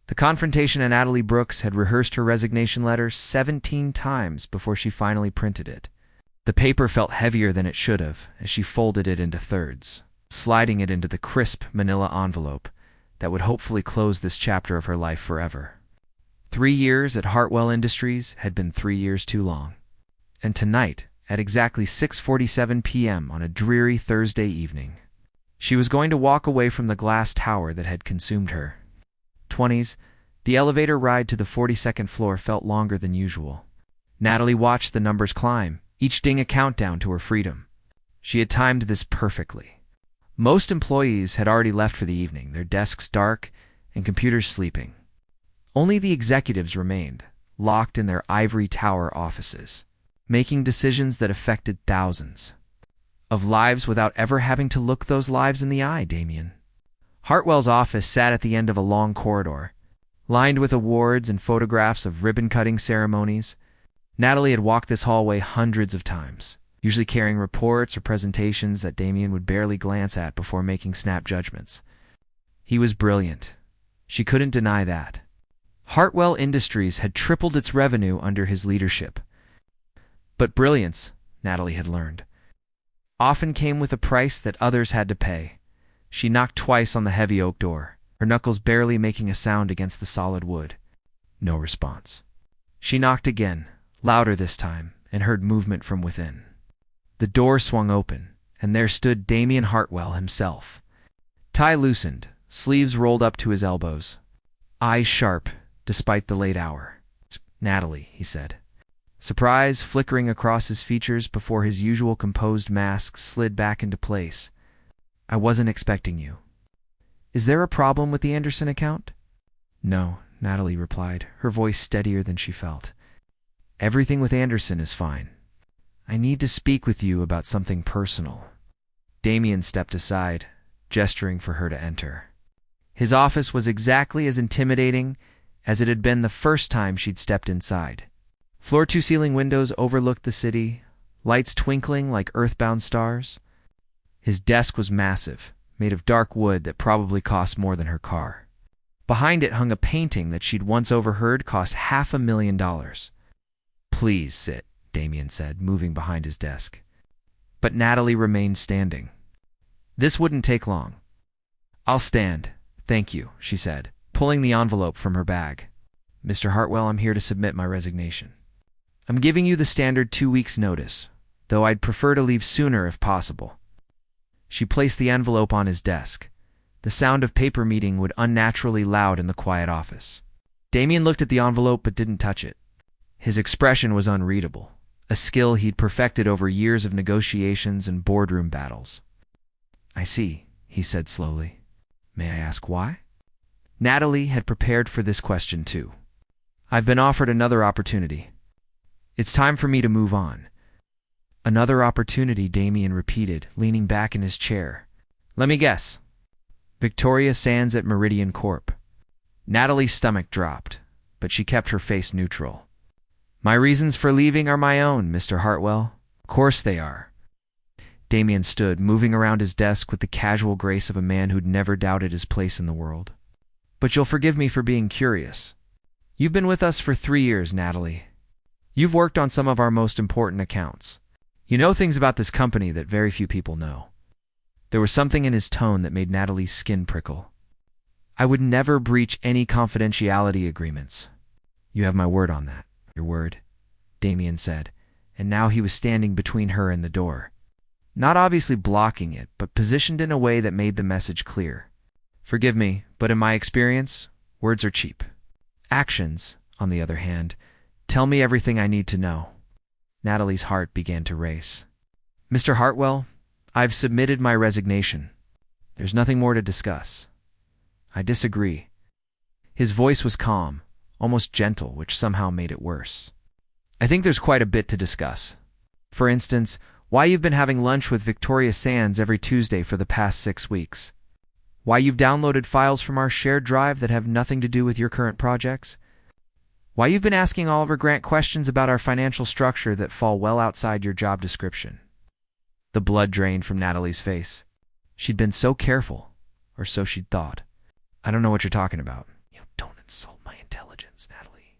The confrontation and Natalie Brooks had rehearsed her resignation letter 17 times before she finally printed it. The paper felt heavier than it should have as she folded it into thirds, sliding it into the crisp manila envelope that would hopefully close this chapter of her life forever. 3 years at Hartwell Industries had been 3 years too long. And tonight, at exactly 6:47 p.m. on a dreary Thursday evening, she was going to walk away from the glass tower that had consumed her. 20s, the elevator ride to the 42nd floor felt longer than usual. Natalie watched the numbers climb, each ding a countdown to her freedom. She had timed this perfectly. Most employees had already left for the evening, their desks dark and computers sleeping. Only the executives remained, locked in their ivory tower offices, making decisions that affected thousands of lives without ever having to look those lives in the eye, Damien. Hartwell's office sat at the end of a long corridor, lined with awards and photographs of ribbon-cutting ceremonies. Natalie had walked this hallway hundreds of times, usually carrying reports or presentations that Damien would barely glance at before making snap judgments. He was brilliant. She couldn't deny that. Hartwell Industries had tripled its revenue under his leadership. But brilliance, Natalie had learned, often came with a price that others had to pay. She knocked twice on the heavy oak door, her knuckles barely making a sound against the solid wood. No response. She knocked again, louder this time, and heard movement from within. The door swung open, and there stood Damien Hartwell himself. Tie loosened, sleeves rolled up to his elbows, eyes sharp despite the late hour. "It's Natalie," he said, surprise flickering across his features before his usual composed mask slid back into place. "I wasn't expecting you. Is there a problem with the Anderson account?" "No," Natalie replied, her voice steadier than she felt. "Everything with Anderson is fine. I need to speak with you about something personal." Damien stepped aside, gesturing for her to enter. His office was exactly as intimidating as it had been the first time she'd stepped inside. Floor-to-ceiling windows overlooked the city, lights twinkling like earthbound stars. His desk was massive, made of dark wood that probably cost more than her car. Behind it hung a painting that she'd once overheard cost $500,000. "Please sit," Damien said, moving behind his desk. But Natalie remained standing. "This wouldn't take long." "I'll stand, thank you," she said, pulling the envelope from her bag. "Mr. Hartwell, I'm here to submit my resignation. I'm giving you the standard 2 weeks' notice, though I'd prefer to leave sooner if possible." She placed the envelope on his desk. The sound of paper meeting would unnaturally loud in the quiet office. Damien looked at the envelope but didn't touch it. His expression was unreadable, a skill he'd perfected over years of negotiations and boardroom battles. "I see," he said slowly. "May I ask why?" Natalie had prepared for this question too. "I've been offered another opportunity. It's time for me to move on." "Another opportunity," Damien repeated, leaning back in his chair. "Let me guess. Victoria Sands at Meridian Corp." Natalie's stomach dropped, but she kept her face neutral. "My reasons for leaving are my own, Mr. Hartwell. Of course they are." Damien stood, moving around his desk with the casual grace of a man who'd never doubted his place in the world. "But you'll forgive me for being curious. You've been with us for 3 years, Natalie. You've worked on some of our most important accounts. You know things about this company that very few people know." There was something in his tone that made Natalie's skin prickle. "I would never breach any confidentiality agreements. You have my word on that." "Your word," Damien said, and now he was standing between her and the door. Not obviously blocking it, but positioned in a way that made the message clear. "Forgive me, but in my experience, words are cheap. Actions, on the other hand, tell me everything I need to know." Natalie's heart began to race. "Mr. Hartwell, I've submitted my resignation. There's nothing more to discuss." "I disagree." His voice was calm, almost gentle, which somehow made it worse. "I think there's quite a bit to discuss. For instance, why you've been having lunch with Victoria Sands every Tuesday for the past 6 weeks. Why you've downloaded files from our shared drive that have nothing to do with your current projects. Why you've been asking Oliver Grant questions about our financial structure that fall well outside your job description." The blood drained from Natalie's face. She'd been so careful, or so she'd thought. "I don't know what you're talking about." "You don't insult my intelligence, Natalie.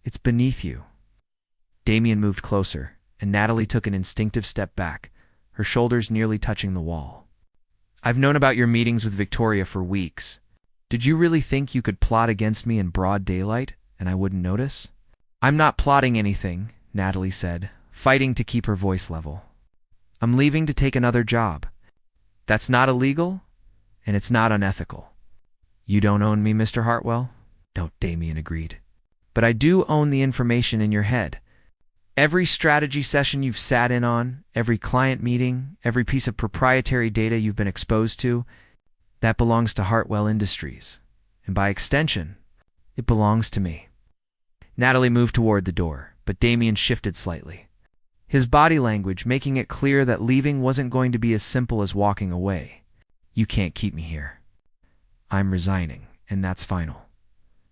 It's beneath you. Damien moved closer, and Natalie took an instinctive step back, her shoulders nearly touching the wall. I've known about your meetings with Victoria for weeks. Did you really think you could plot against me in broad daylight, and I wouldn't notice? I'm not plotting anything, Natalie said, fighting to keep her voice level. I'm leaving to take another job. That's not illegal, and it's not unethical. You don't own me, Mr. Hartwell? No, Damien agreed. But I do own the information in your head. Every strategy session you've sat in on, every client meeting, every piece of proprietary data you've been exposed to, that belongs to Hartwell Industries. And by extension, it belongs to me. Natalie moved toward the door, but Damien shifted slightly, his body language making it clear that leaving wasn't going to be as simple as walking away. You can't keep me here. I'm resigning, and that's final.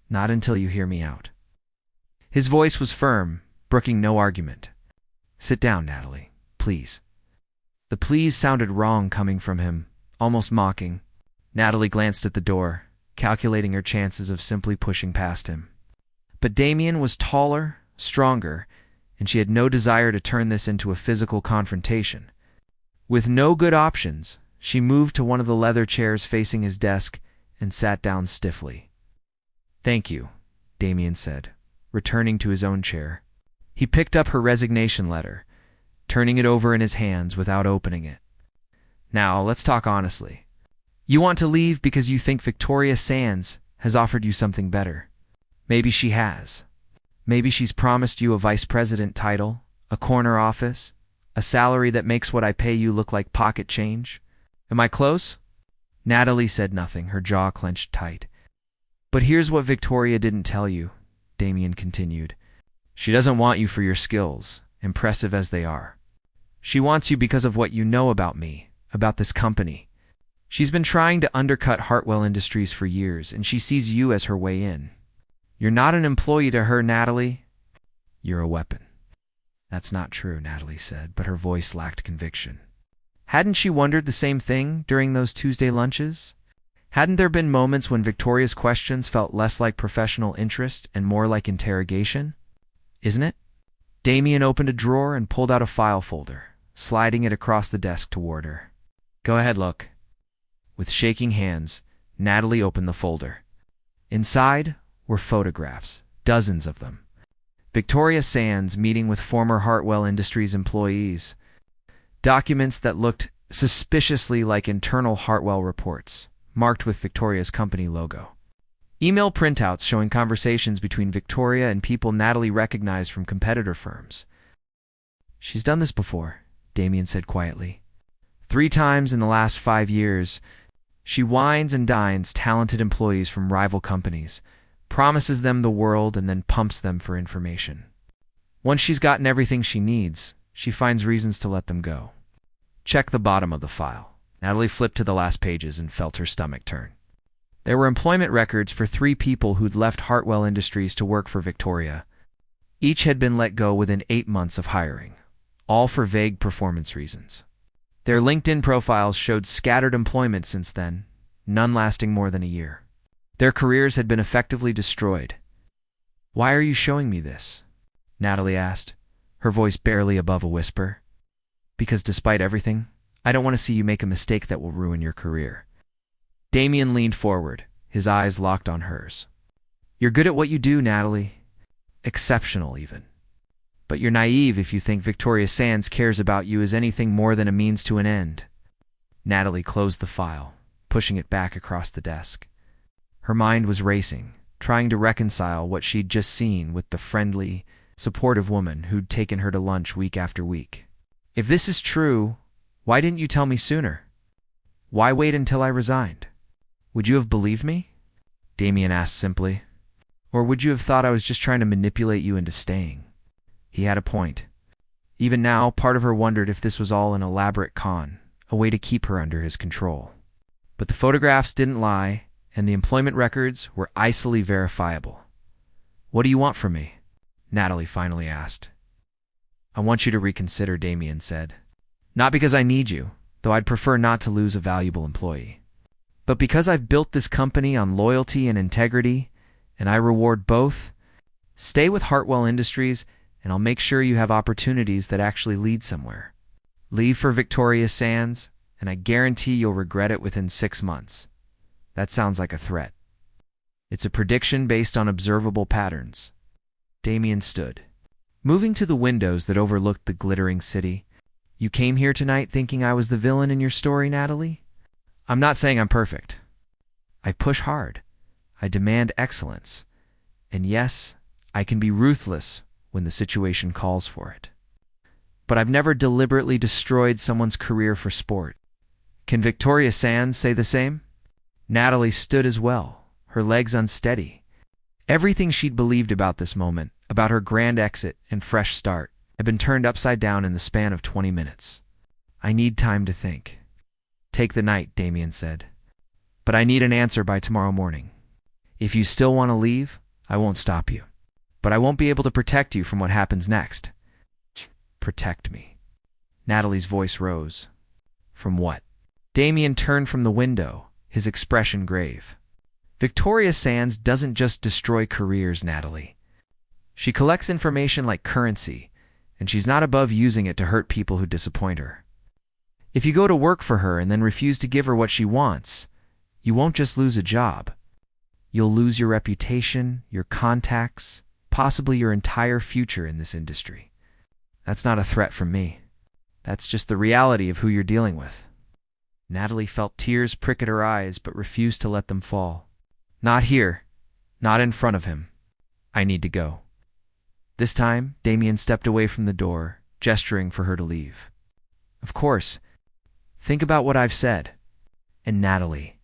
Not until you hear me out. His voice was firm, brooking no argument. Sit down, Natalie, please. The please sounded wrong coming from him, almost mocking. Natalie glanced at the door, calculating her chances of simply pushing past him. But Damien was taller, stronger, and she had no desire to turn this into a physical confrontation. With no good options, she moved to one of the leather chairs facing his desk and sat down stiffly. Thank you, Damien said, returning to his own chair. He picked up her resignation letter, turning it over in his hands without opening it. Now, let's talk honestly. You want to leave because you think Victoria Sands has offered you something better. Maybe she has. Maybe she's promised you a vice president title, a corner office, a salary that makes what I pay you look like pocket change. Am I close? Natalie said nothing, her jaw clenched tight. But here's what Victoria didn't tell you, Damien continued. She doesn't want you for your skills, impressive as they are. She wants you because of what you know about me, about this company. She's been trying to undercut Hartwell Industries for years, and she sees you as her way in. You're not an employee to her, Natalie. You're a weapon. That's not true, Natalie said, but her voice lacked conviction. Hadn't she wondered the same thing during those Tuesday lunches? Hadn't there been moments when Victoria's questions felt less like professional interest and more like interrogation? Isn't it? Damien opened a drawer and pulled out a file folder, sliding it across the desk toward her. Go ahead, look. With shaking hands, Natalie opened the folder. Inside were photographs, dozens of them. Victoria Sands meeting with former Hartwell Industries employees. Documents that looked suspiciously like internal Hartwell reports, marked with Victoria's company logo. Email printouts showing conversations between Victoria and people Natalie recognized from competitor firms. She's done this before, Damien said quietly. 3 times in the last 5 years, she wines and dines talented employees from rival companies, promises them the world, and then pumps them for information. Once she's gotten everything she needs, she finds reasons to let them go. Check the bottom of the file. Natalie flipped to the last pages and felt her stomach turn. There were employment records for 3 people who'd left Hartwell Industries to work for Victoria. Each had been let go within 8 months of hiring, all for vague performance reasons. Their LinkedIn profiles showed scattered employment since then, none lasting more than a year. Their careers had been effectively destroyed. Why are you showing me this? Natalie asked, her voice barely above a whisper. Because despite everything, I don't want to see you make a mistake that will ruin your career. Damien leaned forward, his eyes locked on hers. You're good at what you do, Natalie. Exceptional, even. But you're naive if you think Victoria Sands cares about you as anything more than a means to an end. Natalie closed the file, pushing it back across the desk. Her mind was racing, trying to reconcile what she'd just seen with the friendly, supportive woman who'd taken her to lunch week after week. If this is true, why didn't you tell me sooner? Why wait until I resigned? Would you have believed me? Damien asked simply. Or would you have thought I was just trying to manipulate you into staying? He had a point. Even now, part of her wondered if this was all an elaborate con, a way to keep her under his control. But the photographs didn't lie, and the employment records were icily verifiable. What do you want from me? Natalie finally asked. I want you to reconsider, Damien said. Not because I need you, though I'd prefer not to lose a valuable employee. But because I've built this company on loyalty and integrity, and I reward both. Stay with Hartwell Industries, and I'll make sure you have opportunities that actually lead somewhere. Leave for Victoria Sands, and I guarantee you'll regret it within 6 months. That sounds like a threat. It's a prediction based on observable patterns. Damien stood, moving to the windows that overlooked the glittering city. You came here tonight thinking I was the villain in your story, Natalie? I'm not saying I'm perfect. I push hard. I demand excellence. And yes, I can be ruthless when the situation calls for it. But I've never deliberately destroyed someone's career for sport. Can Victoria Sands say the same? Natalie stood as well, her legs unsteady. Everything she'd believed about this moment, about her grand exit and fresh start, had been turned upside down in the span of 20 minutes. I need time to think. Take the night, Damien said. But I need an answer by tomorrow morning. If you still want to leave, I won't stop you. But I won't be able to protect you from what happens next. Protect me. Natalie's voice rose. From what? Damien turned from the window, his expression grave. Victoria Sands doesn't just destroy careers, Natalie. She collects information like currency, and she's not above using it to hurt people who disappoint her. If you go to work for her and then refuse to give her what she wants, you won't just lose a job. You'll lose your reputation, your contacts, possibly your entire future in this industry. That's not a threat from me. That's just the reality of who you're dealing with. Natalie felt tears prick at her eyes but refused to let them fall. Not here. Not in front of him. I need to go. This time, Damien stepped away from the door, gesturing for her to leave. Of course. Think about what I've said. And Natalie,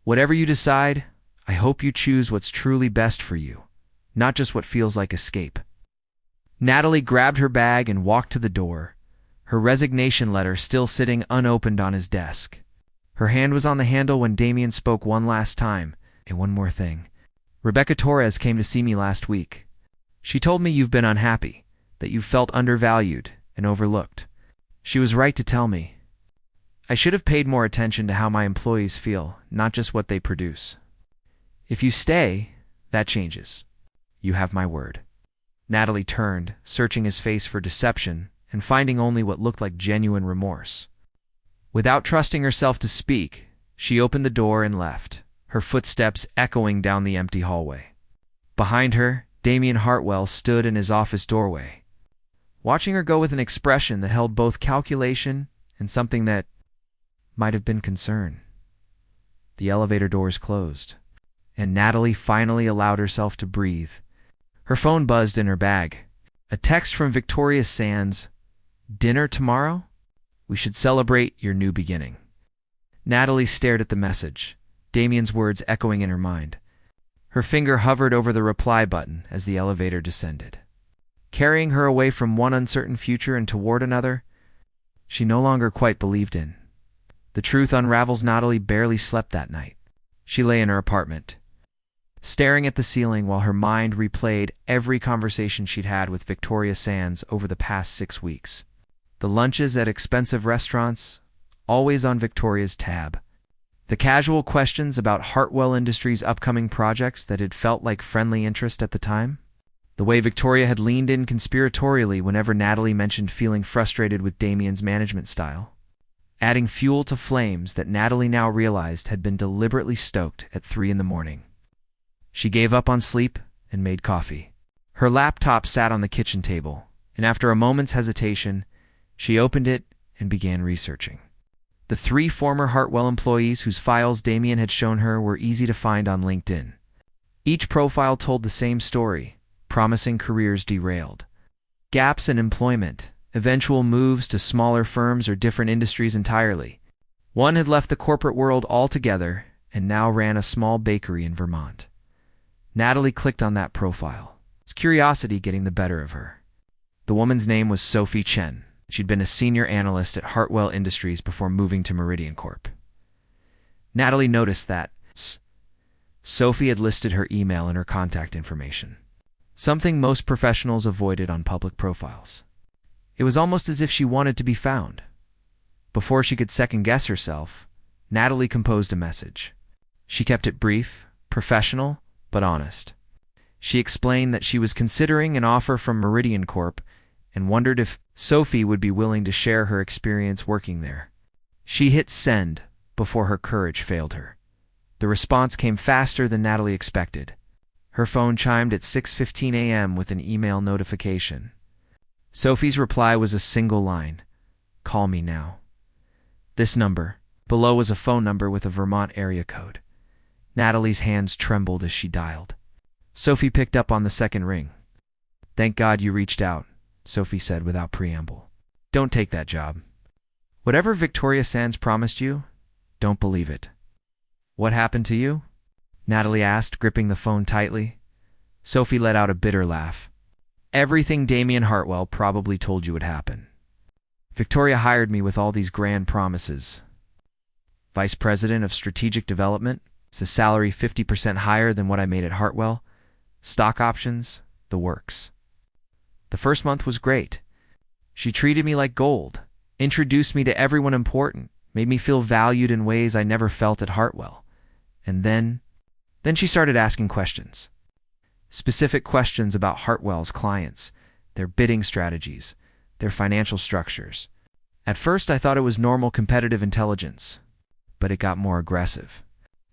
whatever you decide, I hope you choose what's truly best for you, not just what feels like escape. Natalie grabbed her bag and walked to the door, her resignation letter still sitting unopened on his desk. Her hand was on the handle when Damien spoke one last time. And one more thing. Rebecca Torres came to see me last week. She told me you've been unhappy, that you felt undervalued and overlooked. She was right to tell me. I should have paid more attention to how my employees feel, not just what they produce. If you stay, that changes. You have my word. Natalie turned, searching his face for deception and finding only what looked like genuine remorse. Without trusting herself to speak, she opened the door and left, her footsteps echoing down the empty hallway. Behind her, Damien Hartwell stood in his office doorway, watching her go with an expression that held both calculation and something that might have been concern. The elevator doors closed, and Natalie finally allowed herself to breathe. Her phone buzzed in her bag. A text from Victoria Sands. Dinner tomorrow? We should celebrate your new beginning. Natalie stared at the message, Damien's words echoing in her mind. Her finger hovered over the reply button as the elevator descended, carrying her away from one uncertain future and toward another she no longer quite believed in. The truth unravels. Natalie barely slept that night. She lay in her apartment, staring at the ceiling while her mind replayed every conversation she'd had with Victoria Sands over the past 6 weeks. The lunches at expensive restaurants, always on Victoria's tab. The casual questions about Hartwell Industries' upcoming projects that had felt like friendly interest at the time. The way Victoria had leaned in conspiratorially whenever Natalie mentioned feeling frustrated with Damien's management style, adding fuel to flames that Natalie now realized had been deliberately stoked at 3 in the morning. She gave up on sleep and made coffee. Her laptop sat on the kitchen table, and after a moment's hesitation, she opened it and began researching. The 3 former Hartwell employees whose files Damien had shown her were easy to find on LinkedIn. Each profile told the same story, promising careers derailed. Gaps in employment, eventual moves to smaller firms or different industries entirely. One had left the corporate world altogether and now ran a small bakery in Vermont. Natalie clicked on that profile, its curiosity getting the better of her. The woman's name was Sophie Chen. She'd been a senior analyst at Hartwell Industries before moving to Meridian Corp. Natalie noticed that Sophie had listed her email and her contact information, something most professionals avoided on public profiles. It was almost as if she wanted to be found. Before she could second-guess herself, Natalie composed a message. She kept it brief, professional, but honest. She explained that she was considering an offer from Meridian Corp and wondered if Sophie would be willing to share her experience working there. She hit send before her courage failed her. The response came faster than Natalie expected. Her phone chimed at 6:15 a.m. with an email notification. Sophie's reply was a single line: "Call me now." This number. Below was a phone number with a Vermont area code. Natalie's hands trembled as she dialed. Sophie picked up on the second ring. "Thank God you reached out," Sophie said without preamble. "Don't take that job. Whatever Victoria Sands promised you, don't believe it." "What happened to you?" Natalie asked, gripping the phone tightly. Sophie let out a bitter laugh. "Everything Damien Hartwell probably told you would happen. Victoria hired me with all these grand promises. Vice President of Strategic Development, it's a salary 50% higher than what I made at Hartwell, stock options, the works. The first month was great. She treated me like gold, introduced me to everyone important, made me feel valued in ways I never felt at Hartwell. And then she started asking questions. Specific questions about Hartwell's clients, their bidding strategies, their financial structures. At first I thought it was normal competitive intelligence, but it got more aggressive.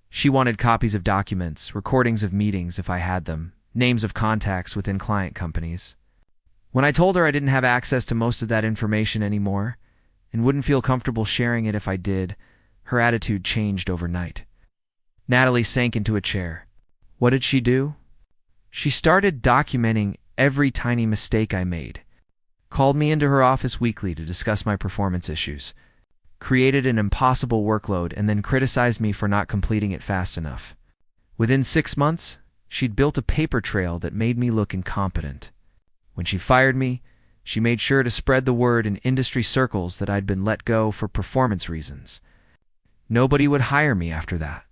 She wanted copies of documents, recordings of meetings if I had them, names of contacts within client companies. When I told her I didn't have access to most of that information anymore, and wouldn't feel comfortable sharing it if I did, her attitude changed overnight. Natalie sank into a chair. What did she do? She started documenting every tiny mistake I made, called me into her office weekly to discuss my performance issues, created an impossible workload, and then criticized me for not completing it fast enough. Within 6 months, she'd built a paper trail that made me look incompetent. When she fired me, she made sure to spread the word in industry circles that I'd been let go for performance reasons. Nobody would hire me after that.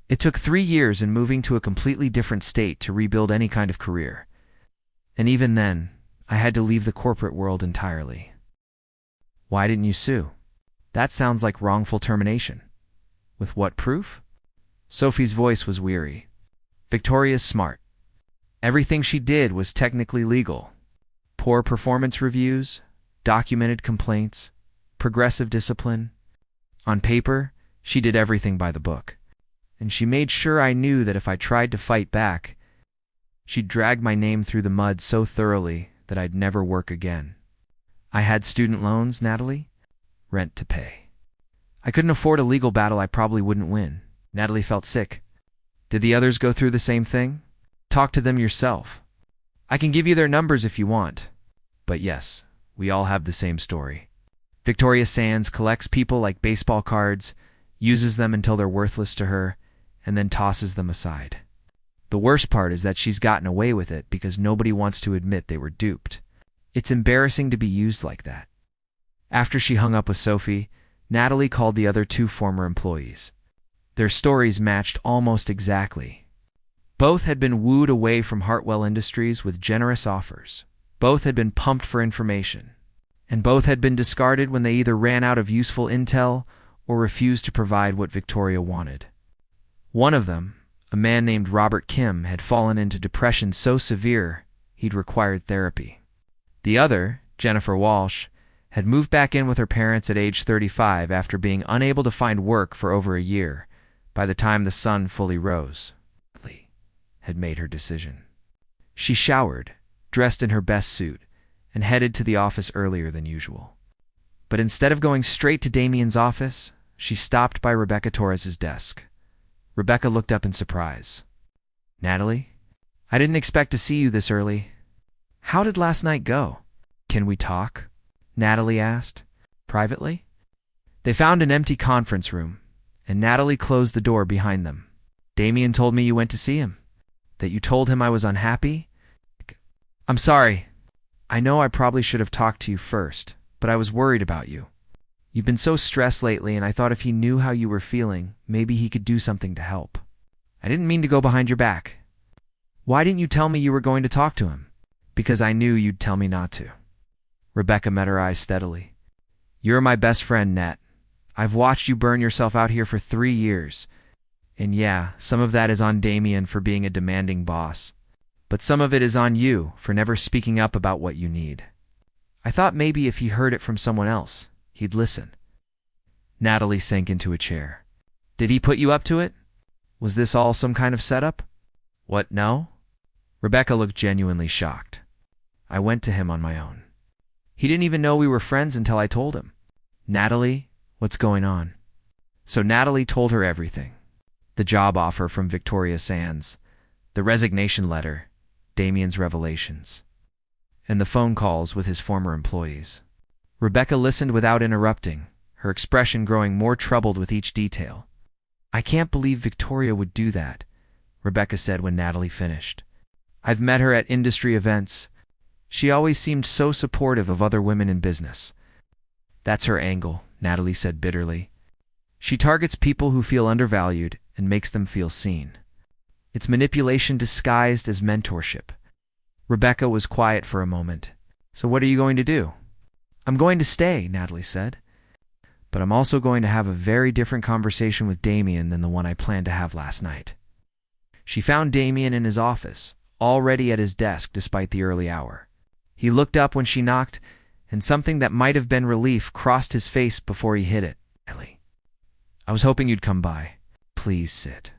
It took 3 years and moving to a completely different state to rebuild any kind of career. And even then, I had to leave the corporate world entirely. Why didn't you sue? That sounds like wrongful termination. With what proof? Sophie's voice was weary. Victoria's smart. Everything she did was technically legal. Poor performance reviews, documented complaints, progressive discipline. On paper, she did everything by the book. And she made sure I knew that if I tried to fight back, she'd drag my name through the mud so thoroughly that I'd never work again. I had student loans, Natalie, rent to pay. I couldn't afford a legal battle I probably wouldn't win. Natalie felt sick. Did the others go through the same thing? Talk to them yourself. I can give you their numbers if you want. But yes, we all have the same story. Victoria Sands collects people like baseball cards, uses them until they're worthless to her, and then tosses them aside. The worst part is that she's gotten away with it because nobody wants to admit they were duped. It's embarrassing to be used like that. After she hung up with Sophie, Natalie called the other 2 former employees. Their stories matched almost exactly. Both had been wooed away from Hartwell Industries with generous offers. Both had been pumped for information. And both had been discarded when they either ran out of useful intel or refused to provide what Victoria wanted. One of them, a man named Robert Kim, had fallen into depression so severe he'd required therapy. The other, Jennifer Walsh, had moved back in with her parents at age 35 after being unable to find work for over a year by the time the sun fully rose. Lee had made her decision. She showered, dressed in her best suit, and headed to the office earlier than usual. But instead of going straight to Damien's office, she stopped by Rebecca Torres's desk. Rebecca looked up in surprise. "Natalie, I didn't expect to see you this early. How did last night go?" "Can we talk?" Natalie asked. "Privately?" They found an empty conference room, and Natalie closed the door behind them. "Damien told me you went to see him. That you told him I was unhappy?" "I'm sorry. I know I probably should have talked to you first, but I was worried about you. You've been so stressed lately, and I thought if he knew how you were feeling, maybe he could do something to help. I didn't mean to go behind your back." "Why didn't you tell me you were going to talk to him?" "Because I knew you'd tell me not to." Rebecca met her eyes steadily. "You're my best friend, Nat. I've watched you burn yourself out here for 3 years. And yeah, some of that is on Damien for being a demanding boss. but some of it is on you for never speaking up about what you need. I thought maybe if he heard it from someone else, he'd listen. Natalie sank into a chair. Did he put you up to it? Was this all some kind of setup? What, no? Rebecca looked genuinely shocked. I went to him on my own. He didn't even know we were friends until I told him. Natalie, what's going on? So Natalie told her everything. The job offer from Victoria Sands, the resignation letter, Damien's revelations, and the phone calls with his former employees. Rebecca listened without interrupting, her expression growing more troubled with each detail. I can't believe Victoria would do that, Rebecca said when Natalie finished. I've met her at industry events. She always seemed so supportive of other women in business. That's her angle, Natalie said bitterly. She targets people who feel undervalued and makes them feel seen. It's manipulation disguised as mentorship. Rebecca was quiet for a moment. So what are you going to do? I'm going to stay, Natalie said. But I'm also going to have a very different conversation with Damien than the one I planned to have last night. She found Damien in his office, already at his desk despite the early hour. He looked up when she knocked, and something that might have been relief crossed his face before he hit it. Ellie, I was hoping you'd come by. Please sit.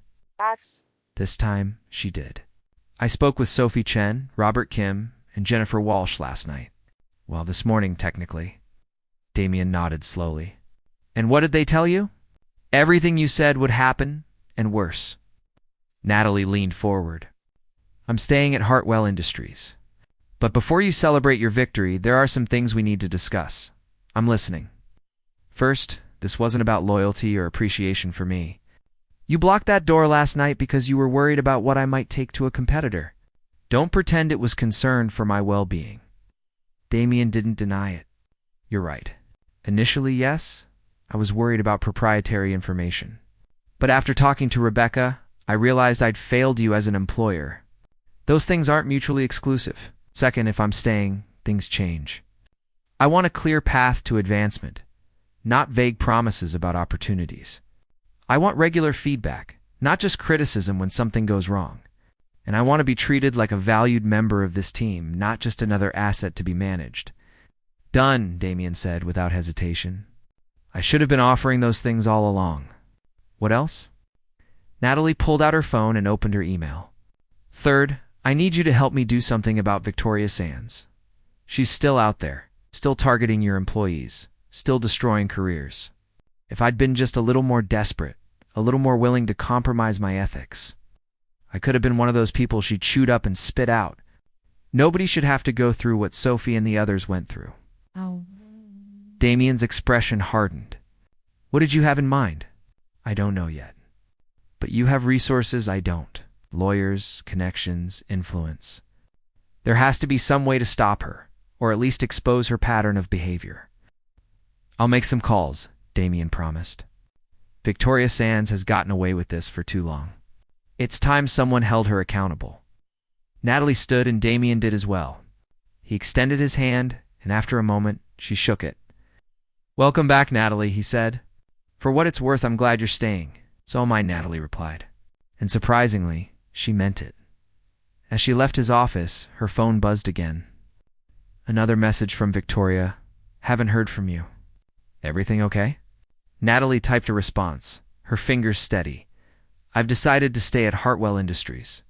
This time, she did. I spoke with Sophie Chen, Robert Kim, and Jennifer Walsh last night. Well, this morning, technically. Damien nodded slowly. And what did they tell you? Everything you said would happen, and worse. Natalie leaned forward. I'm staying at Hartwell Industries. But before you celebrate your victory, there are some things we need to discuss. I'm listening. First, this wasn't about loyalty or appreciation for me. You blocked that door last night because you were worried about what I might take to a competitor. Don't pretend it was concern for my well-being. Damien didn't deny it. You're right. Initially, yes, I was worried about proprietary information. But after talking to Rebecca, I realized I'd failed you as an employer. Those things aren't mutually exclusive. Second, if I'm staying, things change. I want a clear path to advancement, not vague promises about opportunities. I want regular feedback, not just criticism when something goes wrong. And I want to be treated like a valued member of this team, not just another asset to be managed. Done, Damien said without hesitation. I should have been offering those things all along. What else? Natalie pulled out her phone and opened her email. Third, I need you to help me do something about Victoria Sands. She's still out there, still targeting your employees, still destroying careers. If I'd been just a little more desperate, a little more willing to compromise my ethics, I could have been one of those people she chewed up and spit out. Nobody should have to go through what Sophie and the others went through. Oh. Damien's expression hardened. What did you have in mind? I don't know yet. But you have resources I don't. Lawyers, connections, influence. There has to be some way to stop her, or at least expose her pattern of behavior. I'll make some calls, Damien promised. Victoria Sands has gotten away with this for too long. It's time someone held her accountable. Natalie stood and Damien did as well. He extended his hand, and after a moment, she shook it. Welcome back, Natalie, he said. For what it's worth, I'm glad you're staying. So am I, Natalie replied. And surprisingly, she meant it. As she left his office, her phone buzzed again. Another message from Victoria. Haven't heard from you. Everything okay? Natalie typed a response, her fingers steady. I've decided to stay at Hartwell Industries.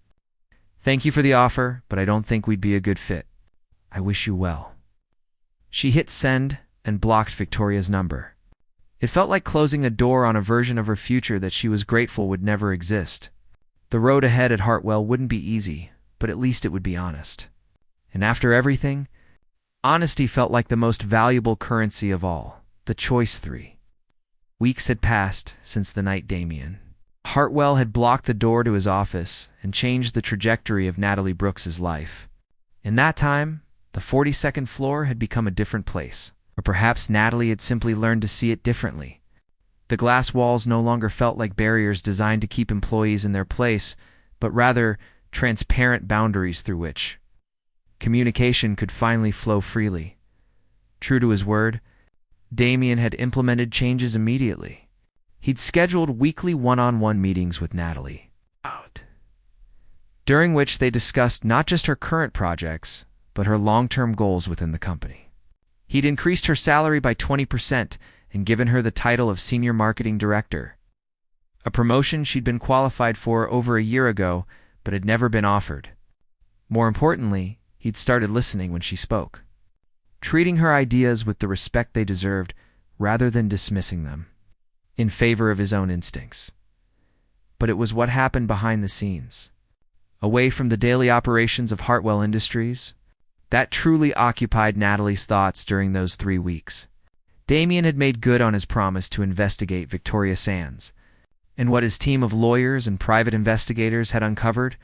Thank you for the offer, but I don't think we'd be a good fit. I wish you well. She hit send and blocked Victoria's number. It felt like closing a door on a version of her future that she was grateful would never exist. The road ahead at Hartwell wouldn't be easy, but at least it would be honest. And after everything, honesty felt like the most valuable currency of all, the choice 3. Weeks had passed since the night Damien. Hartwell had blocked the door to his office and changed the trajectory of Natalie Brooks's life. In that time, the 42nd floor had become a different place, or perhaps Natalie had simply learned to see it differently. The glass walls no longer felt like barriers designed to keep employees in their place, but rather transparent boundaries through which communication could finally flow freely. True to his word, Damien had implemented changes immediately. He'd scheduled weekly one-on-one meetings with Natalie. during which they discussed not just her current projects, but her long-term goals within the company. He'd increased her salary by 20% and given her the title of Senior Marketing Director, a promotion she'd been qualified for over a year ago but had never been offered. More importantly, he'd started listening when she spoke, treating her ideas with the respect they deserved rather than dismissing them in favor of his own instincts. But it was what happened behind the scenes, away from the daily operations of Hartwell Industries, that truly occupied Natalie's thoughts during those 3 weeks. Damien had made good on his promise to investigate Victoria Sands, and what his team of lawyers and private investigators had uncovered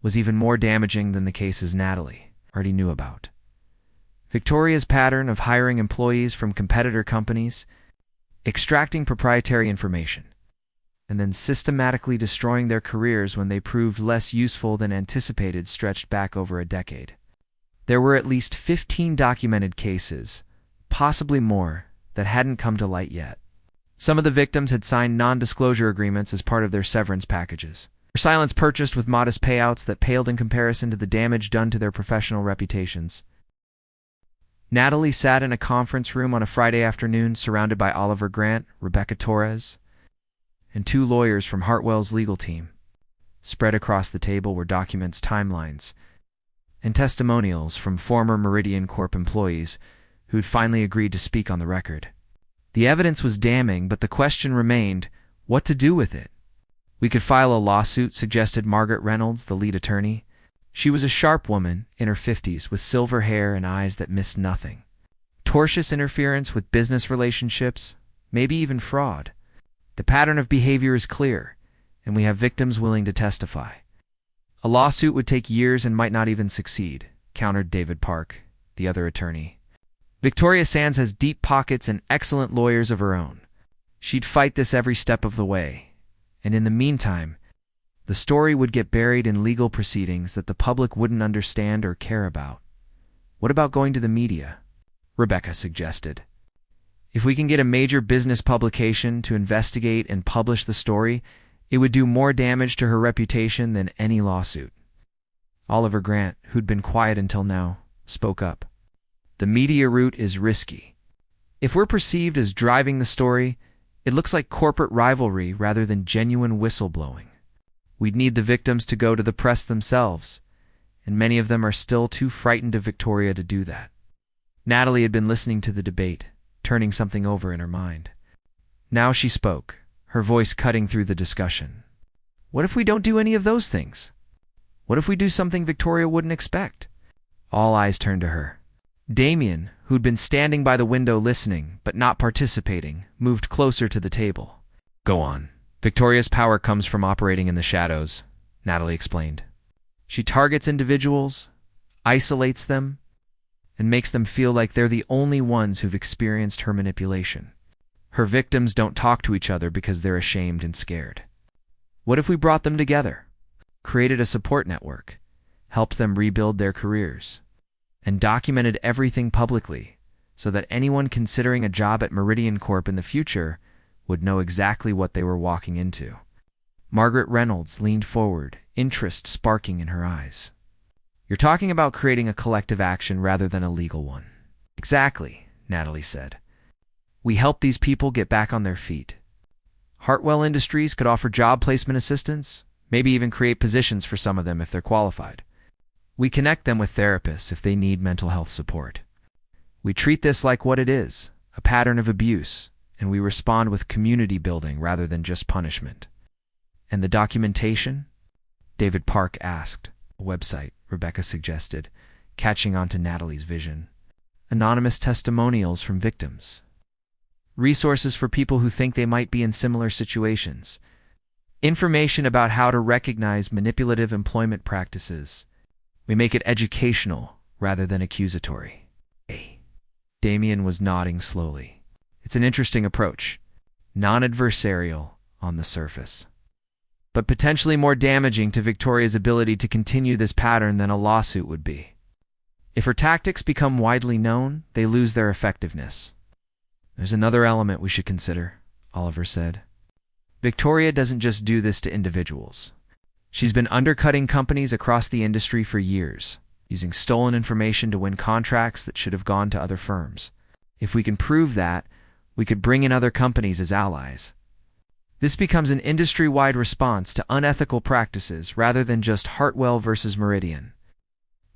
was even more damaging than the cases Natalie already knew about. Victoria's pattern of hiring employees from competitor companies, extracting proprietary information, and then systematically destroying their careers when they proved less useful than anticipated stretched back over a decade. There were at least 15 documented cases, possibly more, that hadn't come to light yet. Some of the victims had signed non-disclosure agreements as part of their severance packages, their silence purchased with modest payouts that paled in comparison to the damage done to their professional reputations. Natalie sat in a conference room on a Friday afternoon surrounded by Oliver Grant, Rebecca Torres, and 2 lawyers from Hartwell's legal team. Spread across the table were documents, timelines, and testimonials from former Meridian Corp employees who'd finally agreed to speak on the record. The evidence was damning, but the question remained, what to do with it? We could file a lawsuit, suggested Margaret Reynolds, the lead attorney. She was a sharp woman in her 50s with silver hair and eyes that missed nothing. Tortious interference with business relationships, maybe even fraud. The pattern of behavior is clear, and we have victims willing to testify. A lawsuit would take years and might not even succeed, countered David Park, the other attorney. Victoria Sands has deep pockets and excellent lawyers of her own. She'd fight this every step of the way. And in the meantime, the story would get buried in legal proceedings that the public wouldn't understand or care about. What about going to the media? Rebecca suggested. If we can get a major business publication to investigate and publish the story, it would do more damage to her reputation than any lawsuit. Oliver Grant, who'd been quiet until now, spoke up. The media route is risky. If we're perceived as driving the story, it looks like corporate rivalry rather than genuine whistleblowing. We'd need the victims to go to the press themselves, and many of them are still too frightened of Victoria to do that. Natalie had been listening to the debate, turning something over in her mind. Now she spoke, her voice cutting through the discussion. What if we don't do any of those things? What if we do something Victoria wouldn't expect? All eyes turned to her. Damien, who'd been standing by the window listening but not participating, moved closer to the table. Go on. Victoria's power comes from operating in the shadows, Natalie explained. She targets individuals, isolates them, and makes them feel like they're the only ones who've experienced her manipulation. Her victims don't talk to each other because they're ashamed and scared. What if we brought them together, created a support network, helped them rebuild their careers, and documented everything publicly so that anyone considering a job at Meridian Corp in the future would know exactly what they were walking into? Margaret Reynolds leaned forward, interest sparking in her eyes. You're talking about creating a collective action rather than a legal one. Exactly, Natalie said. We help these people get back on their feet. Hartwell Industries could offer job placement assistance, maybe even create positions for some of them if they're qualified. We connect them with therapists if they need mental health support. We treat this like what it is, a pattern of abuse, and we respond with community building rather than just punishment. And the documentation? David Park asked. A website, Rebecca suggested, catching on to Natalie's vision. Anonymous testimonials from victims. Resources for people who think they might be in similar situations. Information about how to recognize manipulative employment practices. We make it educational rather than accusatory. Damien was nodding slowly. It's an interesting approach, non-adversarial on the surface, but potentially more damaging to Victoria's ability to continue this pattern than a lawsuit would be. If her tactics become widely known, they lose their effectiveness. There's another element we should consider, Oliver said. Victoria doesn't just do this to individuals. She's been undercutting companies across the industry for years, using stolen information to win contracts that should have gone to other firms. If we can prove that, we could bring in other companies as allies. This becomes an industry-wide response to unethical practices rather than just Hartwell versus Meridian.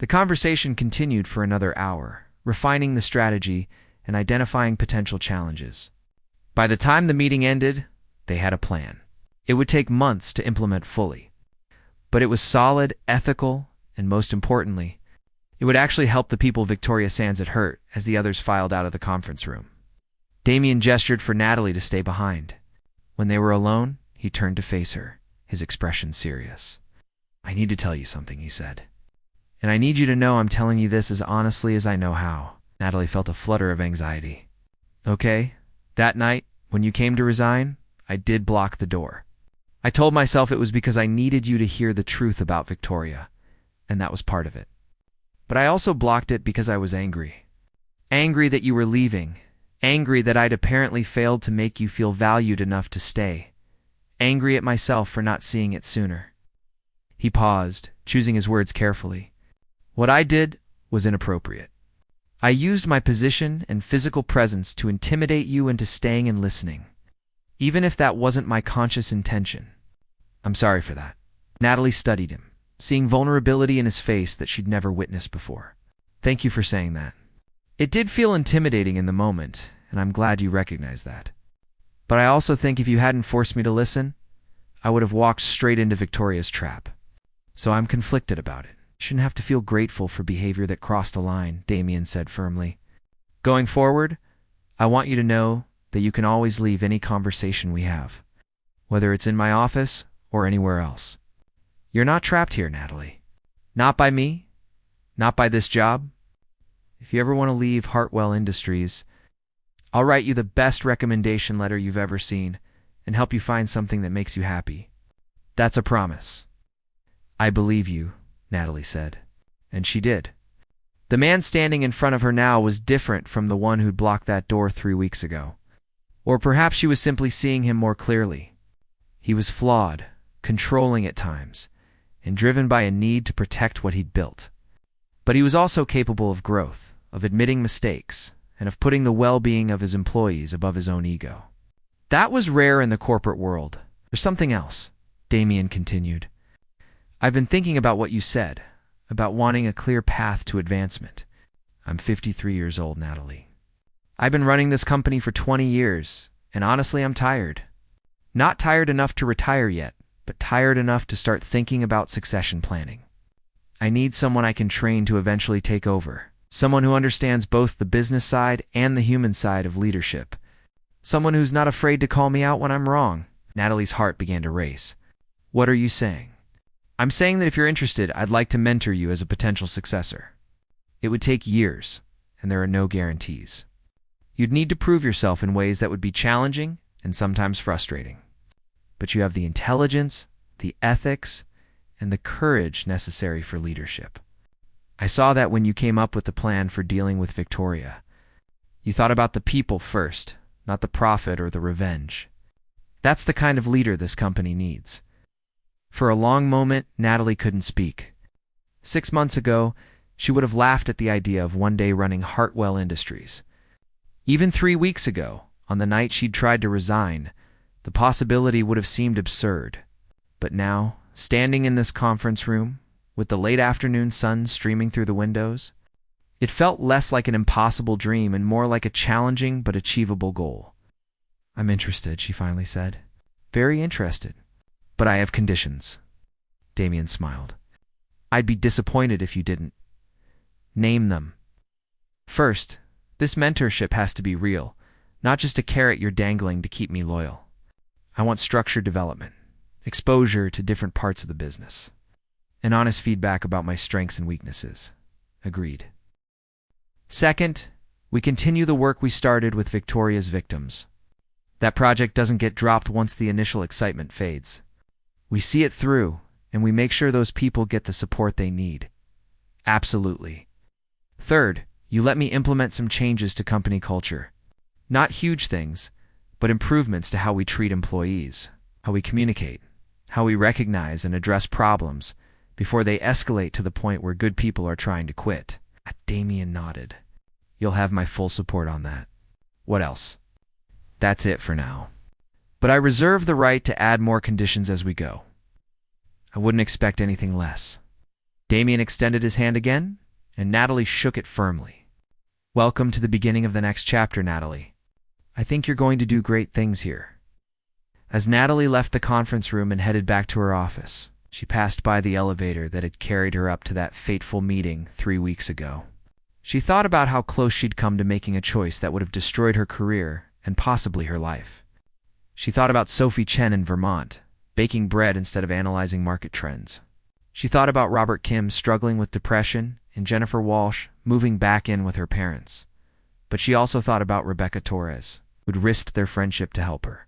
The conversation continued for another hour, refining the strategy and identifying potential challenges. By the time the meeting ended, they had a plan. It would take months to implement fully, but it was solid, ethical, and most importantly, it would actually help the people Victoria Sands had hurt as the others filed out of the conference room. Damien gestured for Natalie to stay behind. When they were alone, he turned to face her, his expression serious. "I need to tell you something," he said. "And I need you to know I'm telling you this as honestly as I know how." Natalie felt a flutter of anxiety. "Okay, that night, when you came to resign, I did block the door. I told myself it was because I needed you to hear the truth about Victoria, and that was part of it. But I also blocked it because I was angry. Angry that you were leaving. Angry that I'd apparently failed to make you feel valued enough to stay. Angry at myself for not seeing it sooner." He paused, choosing his words carefully. "What I did was inappropriate. I used my position and physical presence to intimidate you into staying and listening, even if that wasn't my conscious intention. I'm sorry for that." Natalie studied him, seeing vulnerability in his face that she'd never witnessed before. "Thank you for saying that. It did feel intimidating in the moment, and I'm glad you recognize that. But I also think if you hadn't forced me to listen, I would have walked straight into Victoria's trap. So I'm conflicted about it. You shouldn't have to feel grateful for behavior that crossed a line," Damien said firmly. "Going forward, I want you to know that you can always leave any conversation we have, whether it's in my office or anywhere else. You're not trapped here, Natalie. Not by me, not by this job. If you ever want to leave Hartwell Industries, I'll write you the best recommendation letter you've ever seen and help you find something that makes you happy. That's a promise." "I believe you," Natalie said. And she did. The man standing in front of her now was different from the one who'd blocked that door 3 weeks ago. Or perhaps she was simply seeing him more clearly. He was flawed, controlling at times, and driven by a need to protect what he'd built. But he was also capable of growth, of admitting mistakes, and of putting the well-being of his employees above his own ego. That was rare in the corporate world. "There's something else," Damien continued. "I've been thinking about what you said, about wanting a clear path to advancement. I'm 53 years old, Natalie. I've been running this company for 20 years, and honestly, I'm tired. Not tired enough to retire yet, but tired enough to start thinking about succession planning. I need someone I can train to eventually take over, someone who understands both the business side and the human side of leadership, someone who's not afraid to call me out when I'm wrong." Natalie's heart began to race. "What are you saying?" "I'm saying that if you're interested, I'd like to mentor you as a potential successor. It would take years, and there are no guarantees. You'd need to prove yourself in ways that would be challenging and sometimes frustrating. But you have the intelligence, the ethics, and the courage necessary for leadership. I saw that when you came up with the plan for dealing with Victoria. You thought about the people first, not the profit or the revenge. That's the kind of leader this company needs." For a long moment, Natalie couldn't speak. 6 months ago, she would have laughed at the idea of one day running Hartwell Industries. Even 3 weeks ago, on the night she'd tried to resign, the possibility would have seemed absurd. But now, standing in this conference room, with the late afternoon sun streaming through the windows, it felt less like an impossible dream and more like a challenging but achievable goal. "I'm interested," she finally said. "Very interested. But I have conditions." Damien smiled. "I'd be disappointed if you didn't." "Name them." "First, this mentorship has to be real, not just a carrot you're dangling to keep me loyal. I want structured development, exposure to different parts of the business, and honest feedback about my strengths and weaknesses." Agreed. "Second, we continue the work we started with Victoria's victims. That project doesn't get dropped once the initial excitement fades. We see it through, and we make sure those people get the support they need. Absolutely. Third, you let me implement some changes to company culture. Not huge things, but improvements to how we treat employees, how we communicate, how we recognize and address problems before they escalate to the point where good people are trying to quit. Damien nodded. You'll have my full support on that. What else? That's it for now. But I reserve the right to add more conditions as we go. I wouldn't expect anything less. Damien extended his hand again, and Natalie shook it firmly. Welcome to the beginning of the next chapter, Natalie. I think you're going to do great things here. As Natalie left the conference room and headed back to her office, she passed by the elevator that had carried her up to that fateful meeting 3 weeks ago. She thought about how close she'd come to making a choice that would have destroyed her career and possibly her life. She thought about Sophie Chen in Vermont, baking bread instead of analyzing market trends. She thought about Robert Kim struggling with depression and Jennifer Walsh moving back in with her parents. But she also thought about Rebecca Torres, who'd risked their friendship to help her.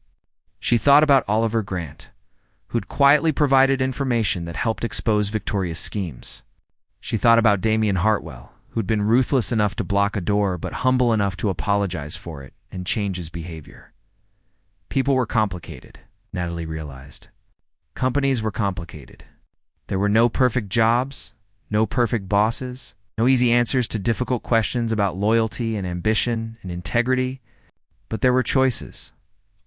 She thought about Oliver Grant, who'd quietly provided information that helped expose Victoria's schemes. She thought about Damien Hartwell, who'd been ruthless enough to block a door but humble enough to apologize for it and change his behavior. People were complicated, Natalie realized. Companies were complicated. There were no perfect jobs, no perfect bosses, no easy answers to difficult questions about loyalty and ambition and integrity, but there were choices,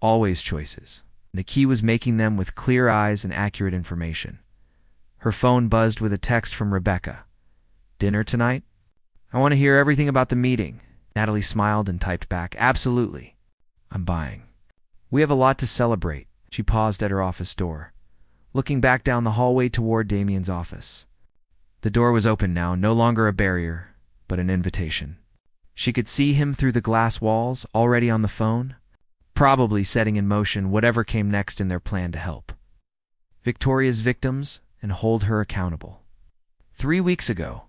always choices. The key was making them with clear eyes and accurate information. Her phone buzzed with a text from Rebecca. Dinner tonight? I want to hear everything about the meeting. Natalie smiled and typed back, absolutely. I'm buying. We have a lot to celebrate. She paused at her office door, looking back down the hallway toward Damien's office. The door was open now, no longer a barrier, but an invitation. She could see him through the glass walls, already on the phone, probably setting in motion whatever came next in their plan to help Victoria's victims and hold her accountable. 3 weeks ago,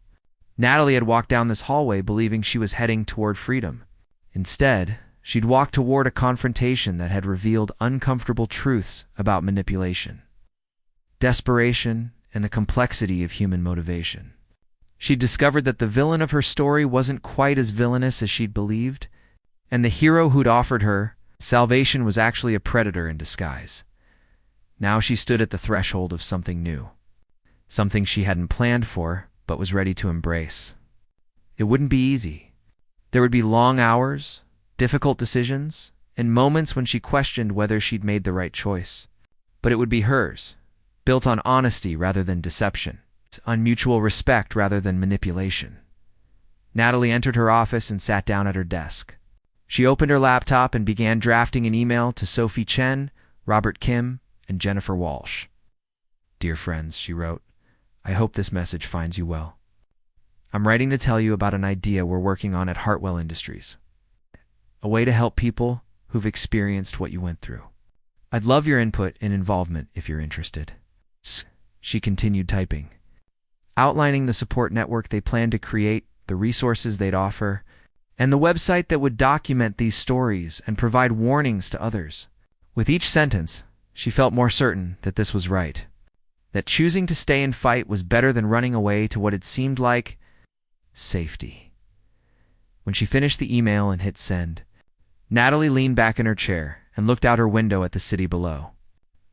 Natalie had walked down this hallway believing she was heading toward freedom. Instead, she'd walked toward a confrontation that had revealed uncomfortable truths about manipulation, desperation, and the complexity of human motivation. She'd discovered that the villain of her story wasn't quite as villainous as she'd believed, and the hero who'd offered her salvation was actually a predator in disguise. Now she stood at the threshold of something new, something she hadn't planned for, but was ready to embrace. It wouldn't be easy. There would be long hours, difficult decisions, and moments when she questioned whether she'd made the right choice. But it would be hers, built on honesty rather than deception, on mutual respect rather than manipulation. Natalie entered her office and sat down at her desk. She opened her laptop and began drafting an email to Sophie Chen, Robert Kim, and Jennifer Walsh. Dear friends, she wrote, I hope this message finds you well. I'm writing to tell you about an idea we're working on at Hartwell Industries. A way to help people who've experienced what you went through. I'd love your input and involvement if you're interested. She continued typing, outlining the support network they plan to create, the resources they'd offer, and the website that would document these stories and provide warnings to others. With each sentence, she felt more certain that this was right, that choosing to stay and fight was better than running away to what had seemed like safety. When she finished the email and hit send, Natalie leaned back in her chair and looked out her window at the city below.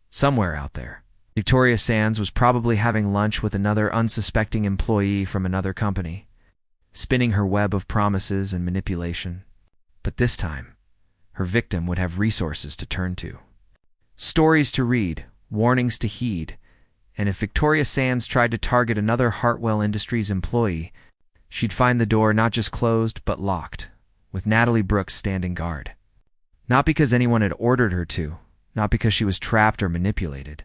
Somewhere out there, Victoria Sands was probably having lunch with another unsuspecting employee from another company, spinning her web of promises and manipulation. But this time, her victim would have resources to turn to, stories to read, warnings to heed, and if Victoria Sands tried to target another Hartwell Industries employee, she'd find the door not just closed but locked, with Natalie Brooks standing guard. Not because anyone had ordered her to, not because she was trapped or manipulated,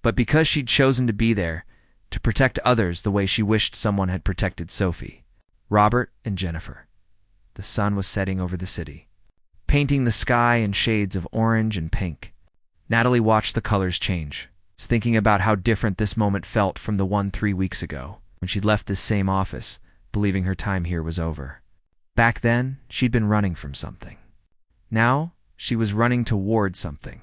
but because she'd chosen to be there to protect others the way she wished someone had protected Sophie, Robert, and Jennifer. The sun was setting over the city, painting the sky in shades of orange and pink. Natalie watched the colors change, thinking about how different this moment felt from the one 3 weeks ago, when she'd left this same office, believing her time here was over. Back then, she'd been running from something. Now, she was running toward something.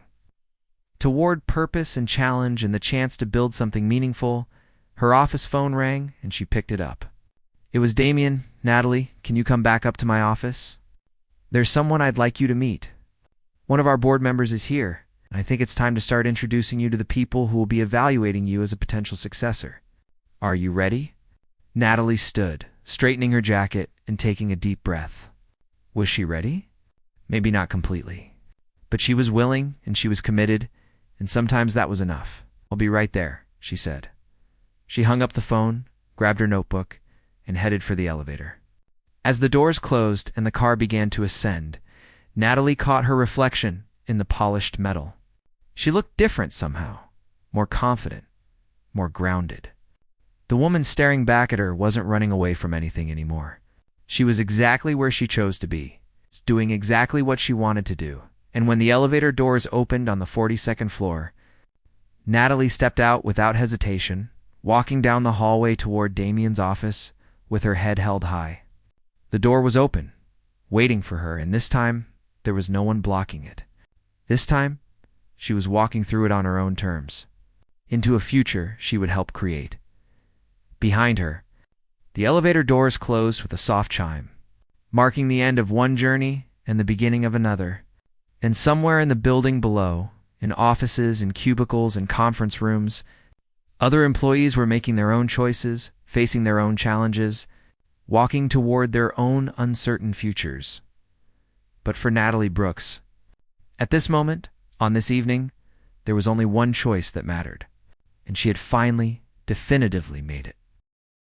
Toward purpose and challenge and the chance to build something meaningful. Her office phone rang, and she picked it up. It was Damien. Natalie, can you come back up to my office? There's someone I'd like you to meet. One of our board members is here. And I think it's time to start introducing you to the people who will be evaluating you as a potential successor. Are you ready? Natalie stood, straightening her jacket and taking a deep breath. Was she ready? Maybe not completely. But she was willing and she was committed, and sometimes that was enough. I'll be right there, she said. She hung up the phone, grabbed her notebook, and headed for the elevator. As the doors closed and the car began to ascend, Natalie caught her reflection in the polished metal. She looked different somehow, more confident, more grounded. The woman staring back at her wasn't running away from anything anymore. She was exactly where she chose to be, doing exactly what she wanted to do. And when the elevator doors opened on the 42nd floor, Natalie stepped out without hesitation, walking down the hallway toward Damien's office with her head held high. The door was open, waiting for her, and this time there was no one blocking it. This time, she was walking through it on her own terms, into a future she would help create. Behind her, the elevator doors closed with a soft chime, marking the end of one journey and the beginning of another. And somewhere in the building below, in offices and cubicles and conference rooms, other employees were making their own choices, facing their own challenges, walking toward their own uncertain futures. But for Natalie Brooks, at this moment, on this evening, there was only one choice that mattered, and she had finally, definitively made it.